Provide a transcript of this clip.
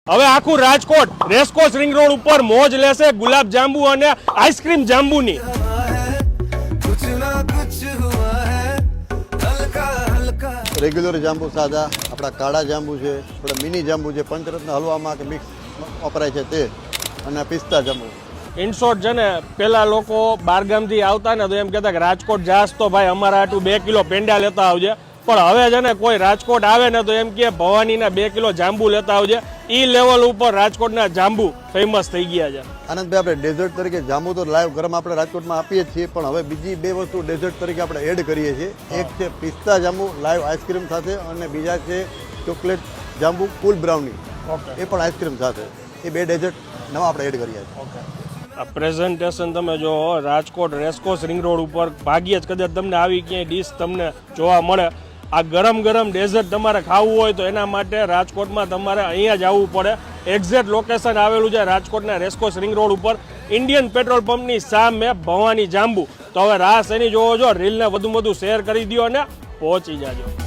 હવે આખું Rajkot racecourse ring road ઉપર મોજ લેશે ગુલાબ જાંબુ અને આઈસ્ક્રીમ જાંબુની। રેગ્યુલર જાંબુ સાદા, આપણા કાળા જાંબુ છે, આપણા મિની જાંબુ છે, પંચરત્ન હલવામાં કે મિક્સ વપરાય છે તે, અને પિસ્તા જાંબુ। ઇન શોર્ટ છે ને, પેલા લોકો બારગામથી આવતા ને તો એમ કહેતા કે રાજકોટ જાસ તો ભાઈ અમારા આટલું 2 કિલો પેંડા લેતા આવજે, પણ હવે છે ને કોઈ રાજકોટ આવે ને તો એમ કે ભવાનીના 2 કિલો જાંબુ લેતા આવજે। ઈ લેવલ ઉપર રાજકોટના જાંબુ ફેમસ થઈ ગયા છે। આનંદભાઈ, આપણે ડેઝર્ટ તરીકે જાંબુ તો લાઈવ ગરમ આપણે રાજકોટમાં આપીએ જ છીએ, પણ હવે બીજી 2 વસ્તુ ડેઝર્ટ તરીકે આપણે એડ કરીએ છીએ। એક છે પિસ્તા જાંબુ લાઈવ આઈસ્ક્રીમ સાથે, અને બીજા છે ચોકલેટ જાંબુ કુલ બ્રાઉની, એ પણ આઈસ્ક્રીમ સાથે। એ 2 ડેઝર્ટ નવા આપણે એડ કરીએ છીએ। આ પ્રેઝન્ટેશન તમે જો રાજકોટ રેસકોર્સ રિંગ રોડ ઉપર ભાગ્યે જ કદાચ તમને આવી ક્યાંય ડીશ તમને જોવા મળે। આ ગરમ ગરમ ડેઝર્ટ તમારે ખાવું હોય તો એના માટે રાજકોટમાં તમારે અહીંયા જ આવવું પડે। એક્ઝેક્ટ લોકેશન આવેલું છે રાજકોટના રેસકોર્સ રિંગ રોડ ઉપર, ઇન્ડિયન પેટ્રોલ પંપની સામે ભવાની જાંબુ। તો હવે રાસ એની જોવો છો, રીલને વધુ શેર કરી દો અને પહોંચી જાજો।